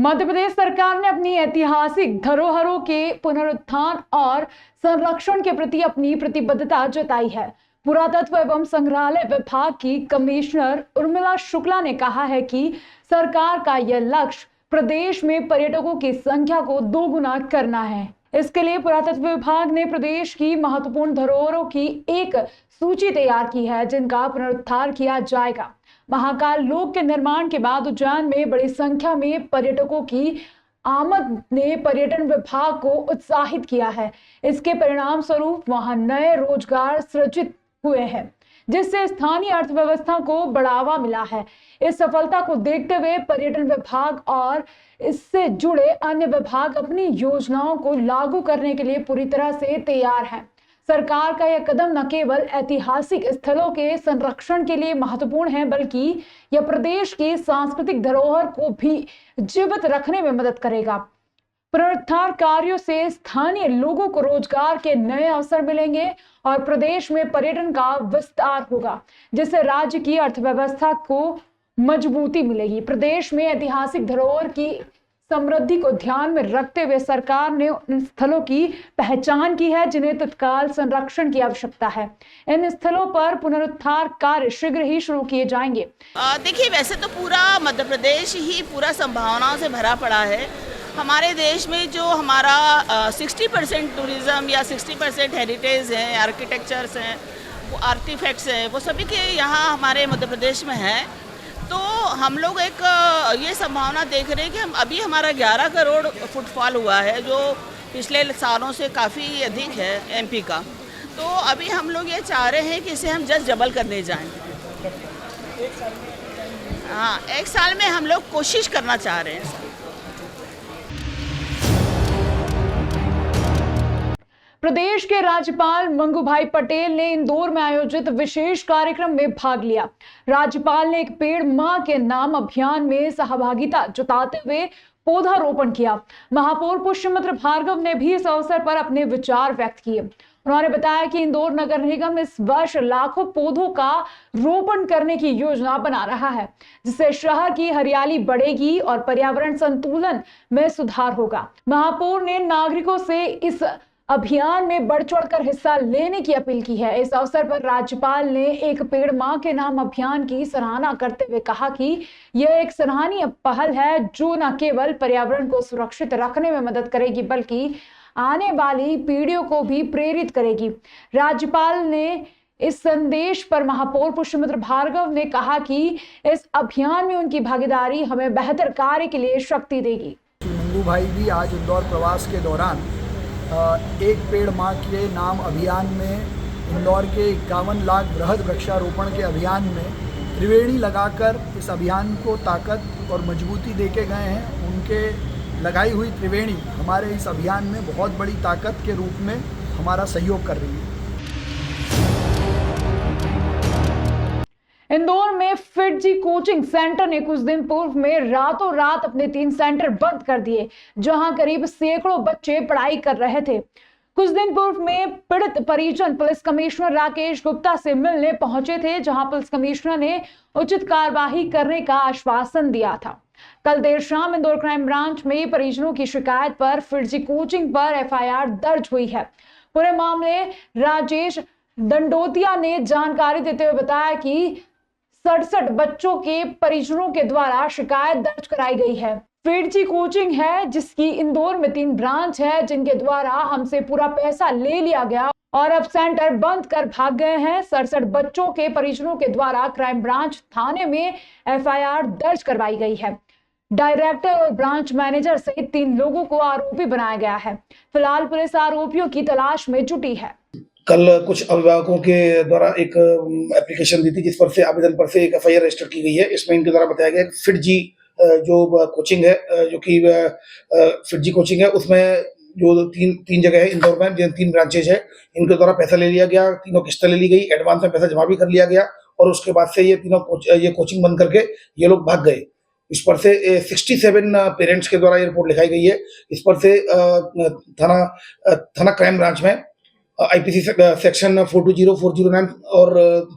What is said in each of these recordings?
मध्य प्रदेश सरकार ने अपनी ऐतिहासिक धरोहरों के पुनरुत्थान और संरक्षण के प्रति अपनी प्रतिबद्धता जताई है। पुरातत्व एवं संग्रहालय विभाग की कमिश्नर उर्मिला शुक्ला ने कहा है कि सरकार का यह लक्ष्य प्रदेश में पर्यटकों की संख्या को दोगुना करना है। इसके लिए पुरातत्व विभाग ने प्रदेश की महत्वपूर्ण धरोहरों की एक सूची तैयार की है, जिनका पुनरुद्धार किया जाएगा। महाकाल लोक के निर्माण के बाद उज्जैन में बड़ी संख्या में पर्यटकों की आमद ने पर्यटन विभाग को उत्साहित किया है। इसके परिणाम स्वरूप वहां नए रोजगार सृजित हुए हैं, जिससे स्थानीय अर्थव्यवस्था को बढ़ावा मिला है। इस सफलता को देखते हुए पर्यटन विभाग और इससे जुड़े अन्य विभाग अपनी योजनाओं को लागू करने के लिए पूरी तरह से तैयार हैं। सरकार का यह कदम न केवल ऐतिहासिक स्थलों के संरक्षण के लिए महत्वपूर्ण है, बल्कि यह प्रदेश की सांस्कृतिक धरोहर को भी जीवित रखने में मदद करेगा। पुनरुद्धार कार्यों से स्थानीय लोगों को रोजगार के नए अवसर मिलेंगे और प्रदेश में पर्यटन का विस्तार होगा, जिससे राज्य की अर्थव्यवस्था को मजबूती मिलेगी। प्रदेश में ऐतिहासिक धरोहर की समृद्धि को ध्यान में रखते हुए सरकार ने उन स्थलों की पहचान की है जिन्हें तत्काल संरक्षण की आवश्यकता है। इन स्थलों पर पुनरुद्धार कार्य शीघ्र ही शुरू किए जाएंगे। देखिए, वैसे तो पूरा मध्य प्रदेश ही पूरा संभावनाओं से भरा पड़ा है। हमारे देश में जो हमारा 60% टूरिज्म या 60% हेरिटेज हैं, आर्किटेक्चर्स हैं, वो आर्टिफैक्ट्स हैं, वो सभी के यहाँ हमारे मध्य प्रदेश में हैं। तो हम लोग एक ये संभावना देख रहे हैं कि हम अभी हमारा 11 करोड़ फुटफॉल हुआ है, जो पिछले सालों से काफ़ी अधिक है एमपी का। तो अभी हम लोग ये चाह रहे हैं कि इसे हम जस्ट डबल करने जाएं। हाँ, एक साल में हम लोग कोशिश करना चाह रहे हैं। प्रदेश के राज्यपाल मंगू भाई पटेल ने इंदौर में आयोजित विशेष कार्यक्रम में भाग लिया। राज्यपाल ने एक पेड़ मां के नाम अभियान में सहभागिता जताते हुए पौधारोपण किया। महापौर पुष्यमित्र भार्गव ने भी इस अवसर पर अपने विचार व्यक्त किए। उन्होंने बताया कि इंदौर नगर निगम इस वर्ष लाखों पौधों का रोपण करने की योजना बना रहा है, जिससे शहर की हरियाली बढ़ेगी और पर्यावरण संतुलन में सुधार होगा। महापौर ने नागरिकों से इस अभियान में बढ़ चढ़कर हिस्सा लेने की अपील की है। इस अवसर पर राज्यपाल ने एक पेड़ मां के नाम अभियान की सराहना करते हुए कहा कि यह एक सराहनीय पहल है, जो न केवल पर्यावरण को सुरक्षित रखने में मदद करेगी, बल्कि आने वाली पीढ़ियों को भी प्रेरित करेगी। राज्यपाल ने इस संदेश पर महापौर पुष्यमित्र भार्गव ने कहा कि इस अभियान में उनकी भागीदारी हमें बेहतर कार्य के लिए शक्ति देगी। मंगू भाई भी आज इंदौर प्रवास के दौरान एक पेड़ मां के नाम अभियान में इंदौर के 51 लाख वृहद वृक्षारोपण के अभियान में त्रिवेणी लगाकर इस अभियान को ताकत और मजबूती देके गए हैं। उनके लगाई हुई त्रिवेणी हमारे इस अभियान में बहुत बड़ी ताकत के रूप में हमारा सहयोग कर रही है। इंदौर में फिटजी कोचिंग सेंटर ने कुछ दिन पूर्व में रातों रात अपने 3 सेंटर बंद कर दिए, जहां करीब सैकड़ों बच्चे पढ़ाई कर रहे थे। कुछ दिन पूर्व में पीड़ित परिजन पुलिस कमिश्नर राकेश गुप्ता से मिलने पहुंचे थे, जहां पुलिस कमिश्नर ने उचित कार्यवाही करने का आश्वासन दिया था। कल देर शाम इंदौर क्राइम ब्रांच में परिजनों की शिकायत पर फिटजी कोचिंग पर एफआईआर दर्ज हुई है। पूरे मामले राजेश दंडोतिया ने जानकारी देते हुए बताया कि 67 बच्चों के परिजनों के द्वारा शिकायत दर्ज कराई गई है। फिटजी कोचिंग है जिसकी इंदौर में 3 ब्रांच है, जिनके द्वारा हमसे पूरा पैसा ले लिया गया और अब सेंटर बंद कर भाग गए हैं। 67 बच्चों के परिजनों के द्वारा क्राइम ब्रांच थाने में एफआईआर दर्ज करवाई गई है। डायरेक्टर और ब्रांच मैनेजर सहित 3 लोगों को आरोपी बनाया गया है। फिलहाल पुलिस आरोपियों की तलाश में जुटी है। कल कुछ अभिभावकों के द्वारा एक एप्लीकेशन दी थी, जिस पर से आवेदन पर से एक एफआईआर रजिस्टर की गई है। इसमें इनके द्वारा बताया गया फिटजी जो कोचिंग है, जो कि फिटजी कोचिंग है, उसमें जो तीन जगह है इंदौर में, जिन 3 ब्रांचेज है, इनके द्वारा पैसा ले लिया गया। 3 किस्तें ले ली गई, एडवांस में पैसा जमा भी कर लिया गया और उसके बाद से ये कोचिंग बंद करके ये लोग भाग गए। इस पर से 67 पेरेंट्स के द्वारा ये रिपोर्ट लिखाई गई है। इस पर से थाना क्राइम ब्रांच में आईपीसी सेक्शन 420, 409 और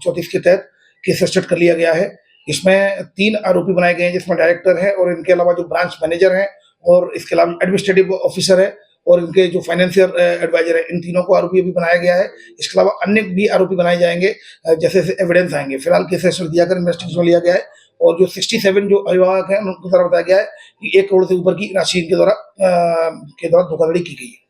34 के तहत केस रजिस्टर कर लिया गया है। इसमें 3 आरोपी बनाए गए हैं, जिसमें डायरेक्टर है और इनके अलावा जो ब्रांच मैनेजर हैं और इसके अलावा एडमिनिस्ट्रेटिव ऑफिसर है और इनके जो फाइनेंशियल एडवाइजर है, इन तीनों को आरोपी अभी बनाया गया है। इसके अलावा अन्य भी आरोपी बनाए जाएंगे जैसे जैसे एविडेंस आएंगे। फिलहाल केस रजिस्टर दिया कर इन्वेस्टिगेशन लिया गया है और जो 67 जो अभिभावक हैं उनको द्वारा बताया गया है कि 1 करोड़ से ऊपर की राशि इनके द्वारा धोखाधड़ी की गई है।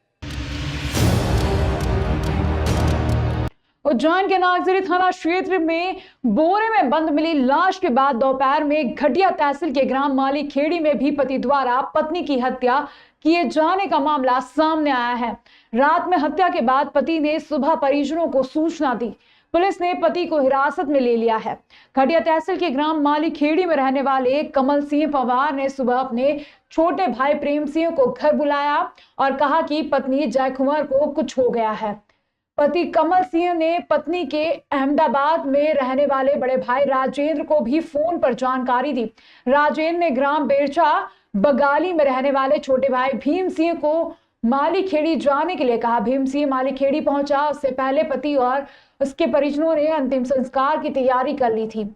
उज्जैन के नागजरी थाना क्षेत्र में बोरे में बंद मिली लाश के बाद दोपहर में घटिया तहसील के ग्राम माली खेड़ी में भी पति द्वारा पत्नी की हत्या किए जाने का मामला सामने आया है। रात में हत्या के बाद पति ने सुबह परिजनों को सूचना दी। पुलिस ने पति को हिरासत में ले लिया है। घटिया तहसील के ग्राम माली खेड़ी में रहने वाले कमल सिंह पवार ने सुबह अपने छोटे भाई प्रेम सिंह को घर बुलाया और कहा कि पत्नी जय कुंवर को कुछ हो गया है। पति कमल सिंह ने पत्नी के अहमदाबाद में रहने वाले बड़े भाई राजेंद्र को भी फोन पर जानकारी दी। राजेंद्र ने ग्राम बेरचा बगाली में रहने वाले छोटे भाई भीम सिंह को माली खेड़ी जाने के लिए कहा। भीम सिंह माली खेड़ी पहुंचा। उससे पहले पति और उसके परिजनों ने अंतिम संस्कार की तैयारी कर ली थी।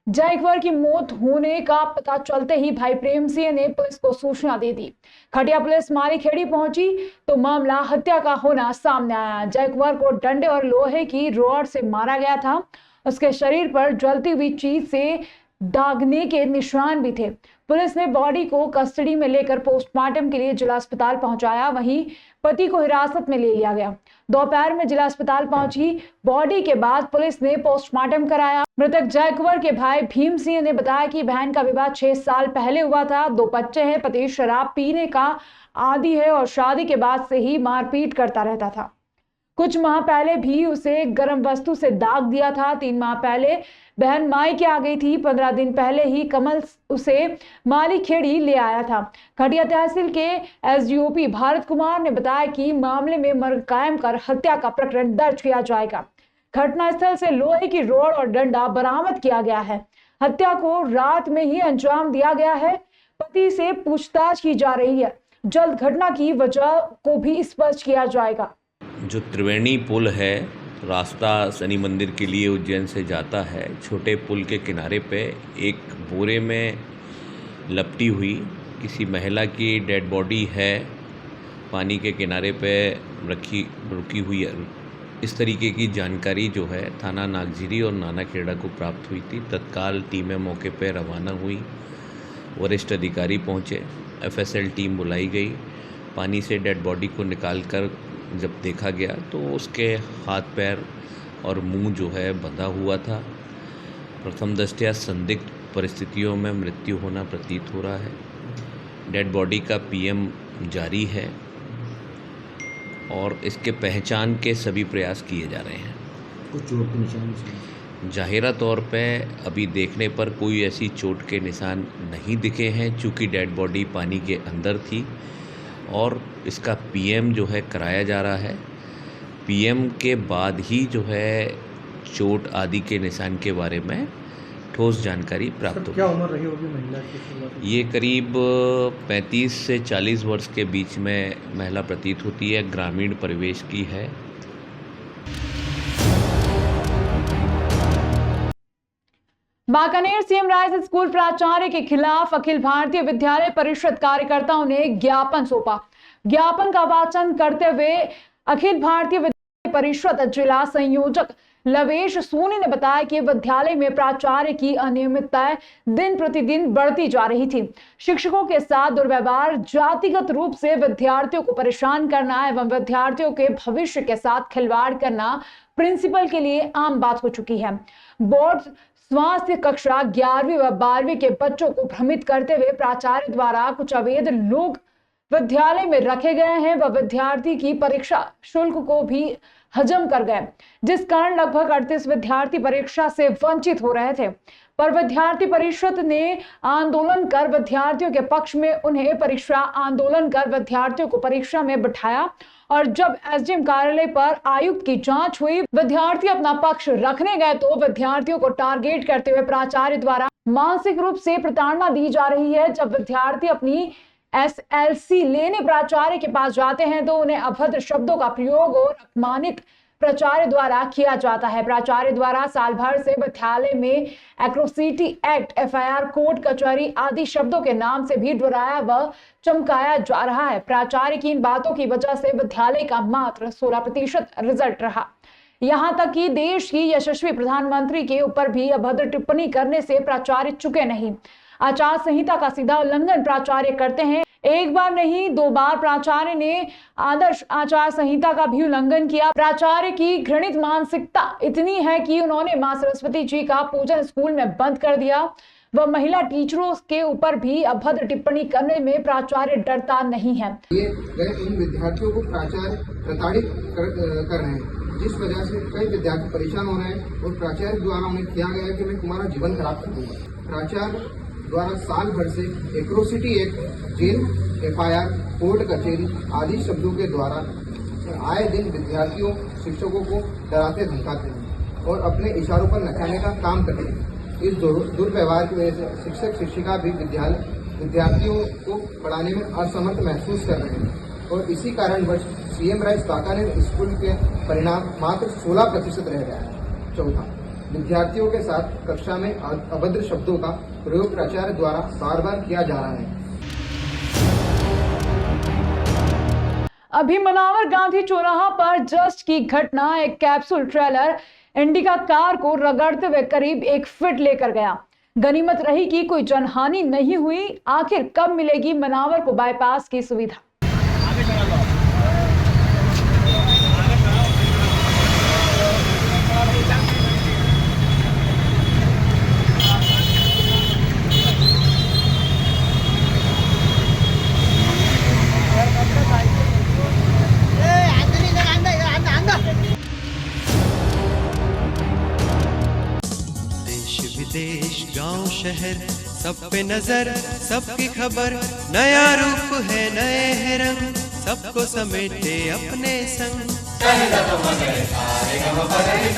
जय कुंवर की मौत होने का पता चलते ही भाई प्रेम सिंह ने पुलिस को सूचना दे दी। खटिया पुलिस माली खेड़ी पहुंची तो मामला हत्या का होना सामने आया। जय कुंवर को डंडे और लोहे की रॉड से मारा गया था। उसके शरीर पर जलती हुई चीज से दागने के निशान भी थे। पुलिस ने बॉडी को कस्टडी में लेकर पोस्टमार्टम के लिए जिला अस्पताल पहुंचाया। वहीं पति को हिरासत में ले लिया गया। दोपहर में जिला अस्पताल पहुंची बॉडी के बाद पुलिस ने पोस्टमार्टम कराया। मृतक जय कुंवर के भाई भीम सिंह ने बताया कि बहन का विवाह 6 साल पहले हुआ था। 2 बच्चे हैं। पति शराब पीने का आदी है और शादी के बाद से ही मारपीट करता रहता था। कुछ माह पहले भी उसे गर्म वस्तु से दाग दिया था। 3 माह पहले बहन मायके आ गई थी। 15 दिन पहले ही कमल उसे माली खेड़ी ले आया था। खटिया तहसील के एसडीओपी भारत कुमार ने बताया कि मामले में मर्ग कायम कर हत्या का प्रकरण दर्ज किया जाएगा। घटनास्थल से लोहे की रॉड और डंडा बरामद किया गया है। हत्या को रात में ही अंजाम दिया गया है। पति से पूछताछ की जा रही है। जल्द घटना की वजह को भी स्पष्ट किया जाएगा। जो त्रिवेणी पुल है, रास्ता शनि मंदिर के लिए उज्जैन से जाता है, छोटे पुल के किनारे पे एक बोरे में लपटी हुई किसी महिला की डेड बॉडी है, पानी के किनारे पे रुकी हुई है। इस तरीके की जानकारी जो है थाना नागझिरी और नानाखेड़ा को प्राप्त हुई थी। तत्काल टीमें मौके पर रवाना हुई। वरिष्ठ अधिकारी पहुंचे, एफएसएल टीम बुलाई गई। पानी से डेड बॉडी को निकालकर जब देखा गया तो उसके हाथ पैर और मुंह जो है बंधा हुआ था। प्रथम दृष्टया संदिग्ध परिस्थितियों में मृत्यु होना प्रतीत हो रहा है। डेड बॉडी का पीएम जारी है और इसके पहचान के सभी प्रयास किए जा रहे हैं। कुछ चोट के निशान जाहिरा तौर पे अभी देखने पर कोई ऐसी चोट के निशान नहीं दिखे हैं, चूँकि डेड बॉडी पानी के अंदर थी और इसका पीएम जो है कराया जा रहा है। पीएम के बाद ही जो है चोट आदि के निशान के बारे में ठोस जानकारी प्राप्त होगी। क्या उम्र रही होगी महिला की? ये करीब 35 से 40 वर्ष के बीच में महिला प्रतीत होती है। ग्रामीण परिवेश की है। बाकानेर सीएम राइस स्कूल प्राचार्य के खिलाफ अखिल भारतीय विद्यालय परिषद कार्यकर्ताओं ने ज्ञापन सौंपा। ज्ञापन का वाचन करते हुए अखिल भारतीय विद्यालय परिषद जिला संयोजक लवेश सोनी ने बताया कि विद्यालय में प्राचार्य की अनियमितताएं दिन प्रतिदिन बढ़ती जा रही थी। शिक्षकों के साथ दुर्व्यवहार, जातिगत रूप से विद्यार्थियों को परेशान करना एवं विद्यार्थियों के भविष्य के साथ खिलवाड़ करना प्रिंसिपल के लिए आम बात हो चुकी है। बोर्ड स्वास्थ्य कक्षा 11वीं व 12वीं के बच्चों को भ्रमित करते हुए प्राचार्य द्वारा कुछ अवैध लोग विद्यालय में रखे गए हैं व विद्यार्थी की परीक्षा शुल्क को भी हजम कर गए, जिस कारण लगभग 38 विद्यार्थी परीक्षा से वंचित हो रहे थे। पर विद्यार्थी परिषद ने आंदोलन कर विद्यार्थियों के पक्ष में उन्हें परीक्षा आंदोलन कर विद्यार्थियों को परीक्षा में बिठाया और जब एसडीएम कार्यालय पर आयुक्त की जांच हुई, विद्यार्थी अपना पक्ष रखने गए तो विद्यार्थियों को टारगेट करते हुए प्राचार्य द्वारा मानसिक रूप से प्रताड़ना दी जा रही है। जब विद्यार्थी अपनी एसएलसी लेने प्राचार्य के पास जाते हैं तो उन्हें अभद्र शब्दों का प्रयोग और अपमानित प्राचार्य द्वारा किया जाता है। प्राचार्य द्वारा साल भर से विद्यालय में एट्रोसिटी एक्ट, एफआईआर, कोर्ट कचहरी आदि शब्दों के नाम से भी डराया व चमकाया जा रहा है। प्राचार्य की इन बातों की वजह से विद्यालय का मात्र 16% रिजल्ट रहा। यहां तक कि देश की यशस्वी प्रधानमंत्री के ऊपर भी अभद्र टिप्पणी करने से प्राचार्य चुके नहीं। आचार संहिता का सीधा उल्लंघन प्राचार्य करते हैं। एक बार नहीं 2 बार प्राचार्य ने आदर्श आचार संहिता का भी उल्लंघन किया। प्राचार्य की घृणित मानसिकता इतनी है कि उन्होंने मां सरस्वती जी का पूजन स्कूल में बंद कर दिया। वह महिला टीचरों के ऊपर भी अभद्र टिप्पणी करने में प्राचार्य डरता नहीं है। ये इन विद्यार्थियों को प्राचार्य प्रताड़ित कर रहे हैं, जिस वजह से कई विद्यार्थी परेशान हो रहे हैं और प्राचार्य द्वारा उन्हें किया गया है कि मैं तुम्हारा जीवन खराब कर दूंगा। प्राचार्य द्वारा साल भर से atrocity act, jail, FIR, court कचहरी आदि शब्दों के द्वारा आए दिन विद्यार्थियों, शिक्षकों को डराते धमकाते हैं और अपने इशारों पर नचाने का काम करते हैं। इस दुर्व्यवहार की वजह से शिक्षक शिक्षिका भी विद्यार्थियों को पढ़ाने में असमर्थ महसूस कर रहे हैं और इसी कारणवश सीएम राइस काकानेर स्कूल के परिणाम मात्र 16% रह गया है। चौथा, विद्यार्थियों के साथ कक्षा में अभद्र शब्दों का प्रयोग प्राचार्य द्वारा बार बार किया जा रहा है। अभी मनावर गांधी चौराहा पर जस्ट की घटना, एक कैप्सूल ट्रेलर इंडिका कार को रगड़ते हुए करीब 1 फीट लेकर गया। गनीमत रही कि कोई जनहानि नहीं हुई। आखिर कब मिलेगी मनावर को बाईपास की सुविधा? देश गांव शहर सब पे नजर, सबकी खबर, नया रूप है नए है रंग, सबको समेटे अपने संग।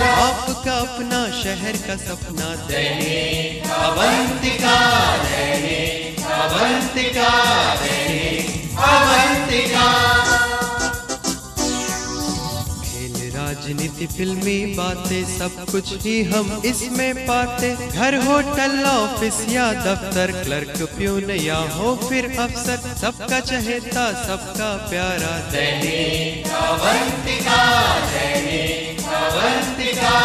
आपका अपना शहर का सपना दैनिक अवंतिका, दैनिक अवंतिका, दैनिक अवंतिका। राजनीति, फिल्मी बातें, सब कुछ ही हम इसमें पाते। घर, होटल, ऑफिस या दफ्तर, क्लर्क, प्यून या हो फिर अफसर, सबका चहेता, सबका प्यारा दैनिक अवंतिका, दैनिक अवंतिका।